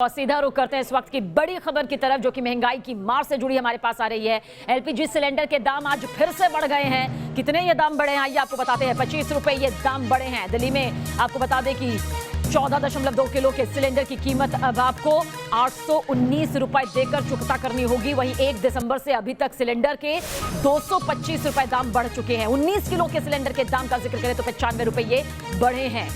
और सीधा रुख करते हैं इस वक्त की बड़ी खबर की तरफ, जो कि महंगाई की मार से जुड़ी हमारे पास आ रही है। एलपीजी सिलेंडर के दाम आज फिर से बढ़ गए हैं। कितने ये दाम बढ़े हैं आइए आपको बताते हैं। 25 रुपए ये दाम बढ़े हैं। दिल्ली में आपको बता दें कि 14.2 किलो के सिलेंडर की कीमत अब आपको 819 रुपए देकर चुकता करनी होगी। वहीं 1 दिसंबर से अभी तक सिलेंडर के 225 रुपए दाम बढ़ चुके हैं। 19 किलो के सिलेंडर के दाम का जिक्र करें तो 95 रुपए ये बढ़े हैं।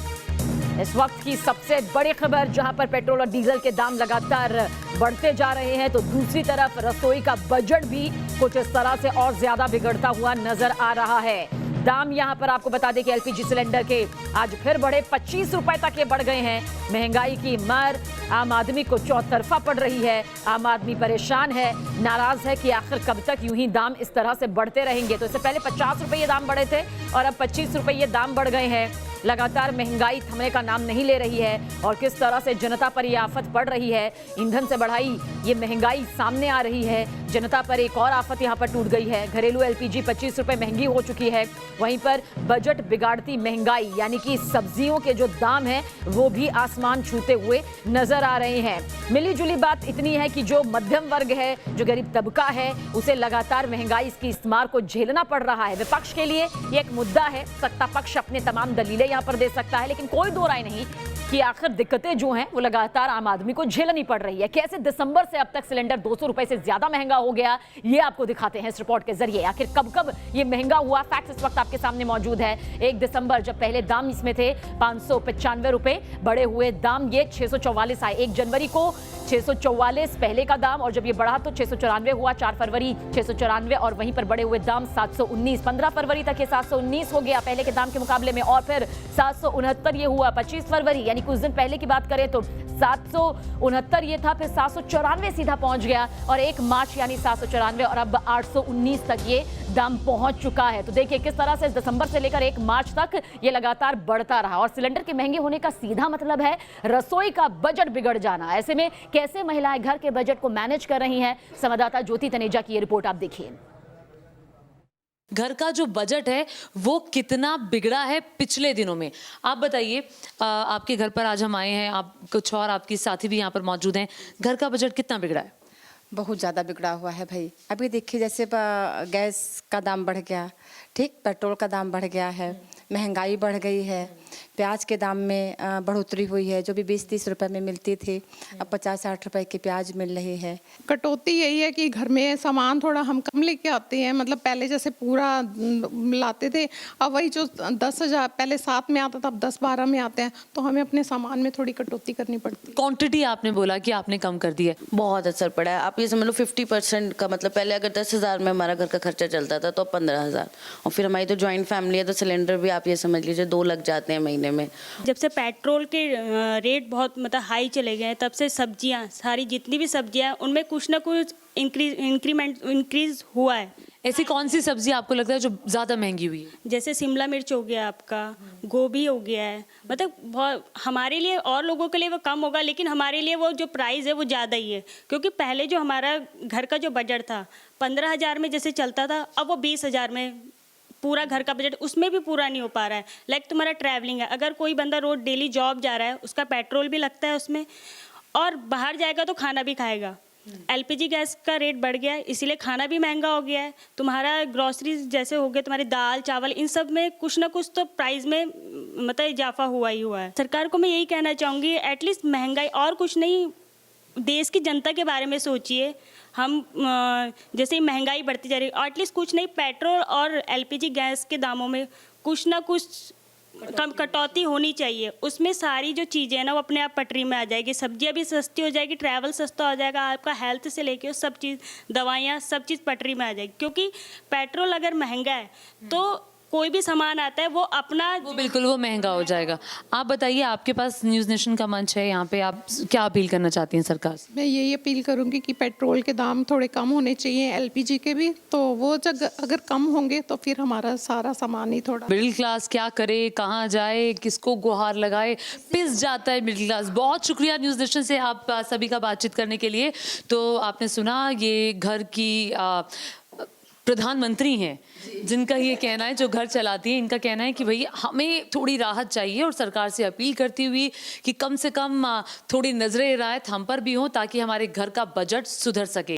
इस वक्त की सबसे बड़ी खबर, जहां पर पेट्रोल और डीजल के दाम लगातार बढ़ते जा रहे हैं, तो दूसरी तरफ रसोई का बजट भी कुछ इस तरह से और ज्यादा बिगड़ता हुआ नजर आ रहा है। दाम यहां पर आपको बता दें कि एलपीजी सिलेंडर के आज फिर बढ़े, 25 रुपए तक ये बढ़ गए हैं। महंगाई की मार आम आदमी को चौतरफा पड़ रही है। आम आदमी परेशान है, नाराज है कि आखिर कब तक यूं ही दाम इस तरह से बढ़ते रहेंगे। तो इससे पहले 50 रुपए ये दाम बढ़े थे और अब 25 रुपए ये दाम बढ़ गए हैं। लगातार महंगाई थमने का नाम नहीं ले रही है और किस तरह से जनता पर यह आफत पड़ रही है। ईंधन से बढ़ाई ये महंगाई सामने आ रही है। जनता पर एक और आफत यहां पर टूट गई है। घरेलू एलपीजी 25 रुपए महंगी हो चुकी है। वहीं पर बजट बिगाड़ती महंगाई यानी कि सब्जियों के जो दाम हैं वो भी आसमान छूते हुए नजर आ रहे हैं। मिली जुली बात इतनी है कि जो मध्यम वर्ग है, जो गरीब तबका है, उसे लगातार महंगाई इसकी इस मार को झेलना पड़ रहा है। विपक्ष के लिए ये एक मुद्दा है। सत्ता पक्ष अपने तमाम दलीलें यहां पर दे सकता है, लेकिन कोई दो राय नहीं कि आखिर दिक्कतें जो हैं वो लगातार आम आदमी को झेलनी पड़ रही है। कैसे दिसंबर से अब तक सिलेंडर 200 रुपए से ज्यादा महंगा हो गया, ये आपको दिखाते हैं इस रिपोर्ट के जरिए। आखिर कब कब ये महंगा हुआ, फैक्ट्स इस वक्त आपके सामने मौजूद है। 1 दिसंबर जब पहले दाम इसमें थे 595 रुपए, बड़े हुए दाम ये 644 आए। 1 जनवरी को 644 पहले का दाम, और जब ये बढ़ा तो 694 हुआ। 4 फरवरी 694 और वहीं पर बढ़े हुए दाम 719। 15 फरवरी तक ये 719 हो गया पहले के दाम के मुकाबले में, और फिर 769 ये हुआ 25 फरवरी, यानी कुछ दिन पहले की बात करें तो 769 ये था, फिर 794 सीधा पहुंच गया, और 1 मार्च यानी 794 और अब 819 तक ये दाम पहुंच चुका है। तो देखिए किस तरह से दिसंबर से लेकर 1 मार्च तक ये लगातार बढ़ता रहा। और सिलेंडर के महंगे होने का सीधा मतलब है रसोई का बजट बिगड़ जाना। ऐसे में कैसे महिलाएं घर के बजट को मैनेज कर रही हैं, संवाददाता ज्योति तनेजा की ये रिपोर्ट आप देखिए। घर का जो बजट है वो कितना बिगड़ा है पिछले दिनों में, आप बताइए। आपके घर पर आज हम आए हैं, आप कुछ और आपकी साथी भी यहाँ पर मौजूद हैं। घर का बजट कितना बिगड़ा है? बहुत ज़्यादा बिगड़ा हुआ है भाई। अभी देखिए जैसे गैस का दाम बढ़ गया, ठीक, पेट्रोल का दाम बढ़ गया है, महंगाई बढ़ गई है, प्याज के दाम में बढ़ोतरी हुई है। जो भी 20-30 रुपए में मिलती थी अब 50-60 रुपए की प्याज मिल रही है। कटौती यही है कि घर में सामान थोड़ा हम कम लेके आते हैं, मतलब पहले जैसे पूरा लाते थे, अब वही जो 10,000 पहले 7 में आता था अब 10-12 में आते हैं, तो हमें अपने सामान में थोड़ी कटौती करनी पड़ती है। क्वांटिटी आपने बोला कि आपने कम कर दी है, बहुत असर पड़ा है। आप ये समझ लो 50% का, मतलब पहले अगर 10,000 में हमारा घर का खर्चा चलता था तो 15,000, और फिर हमारी तो जॉइंट फैमिली है तो सिलेंडर भी आप ये समझ लीजिए 2 लग जाते हैं महीने में। जब से पेट्रोल के रेट बहुत मतलब हाई चले गए हैं, तब से सब्जियां, सारी जितनी भी सब्जियां हैं उनमें कुछ ना कुछ इंक्रीज हुआ है। ऐसी कौन सी सब्जी आपको लगता है जो ज़्यादा महंगी हुई है? जैसे शिमला मिर्च हो गया, आपका गोभी हो गया है। मतलब बहुत हमारे लिए और लोगों के लिए वो कम होगा, लेकिन हमारे लिए वो जो प्राइस है वो ज़्यादा ही है। क्योंकि पहले जो हमारा घर का जो बजट था 15,000 में जैसे चलता था, अब वो 20,000 में पूरा घर का बजट, उसमें भी पूरा नहीं हो पा रहा है। लाइक तुम्हारा ट्रैवलिंग है, अगर कोई बंदा रोज डेली जॉब जा रहा है, उसका पेट्रोल भी लगता है उसमें, और बाहर जाएगा तो खाना भी खाएगा। एलपीजी गैस का रेट बढ़ गया है, इसीलिए खाना भी महंगा हो गया है। तुम्हारा ग्रॉसरीज जैसे हो गए, तुम्हारे दाल चावल, इन सब में कुछ ना कुछ तो प्राइस में मतलब इजाफा हुआ ही हुआ है। सरकार को मैं यही कहना चाहूँगी, एटलीस्ट महंगाई और कुछ नहीं, देश की जनता के बारे में सोचिए। हम जैसे महंगाई बढ़ती जा रही है, एटलीस्ट कुछ नहीं, पेट्रोल और एलपीजी गैस के दामों में कुछ ना कुछ कम कटौती होनी चाहिए। उसमें सारी जो चीज़ें हैं ना वो अपने आप पटरी में आ जाएगी। सब्जियां भी सस्ती हो जाएगी, ट्रैवल सस्ता हो जाएगा, आपका हेल्थ से लेके सब चीज़, दवाइयाँ, सब चीज़ पटरी में आ जाएगी। क्योंकि पेट्रोल अगर महंगा है तो कोई भी सामान आता है वो अपना बिल्कुल वो महंगा हो जाएगा। आप बताइए, आपके पास न्यूज़ नेशन का मंच है, यहाँ पे आप क्या अपील करना चाहती हैं सरकार से? मैं यही अपील करूंगी कि पेट्रोल के दाम थोड़े कम होने चाहिए, एलपीजी के भी, तो वो जब अगर कम होंगे तो फिर हमारा सारा सामान ही थोड़ा। मिडिल क्लास क्या करे, कहाँ जाए, किसको गुहार लगाए, पिस जाता है मिडिल क्लास। बहुत शुक्रिया न्यूज़ नेशन से आप सभी का बातचीत करने के लिए। तो आपने सुना ये घर की प्रधानमंत्री हैं जिनका ये कहना है, जो घर चलाती है, इनका कहना है कि भई हमें थोड़ी राहत चाहिए और सरकार से अपील करती हुई कि कम से कम थोड़ी नजर राहत हम पर भी हो ताकि हमारे घर का बजट सुधर सके।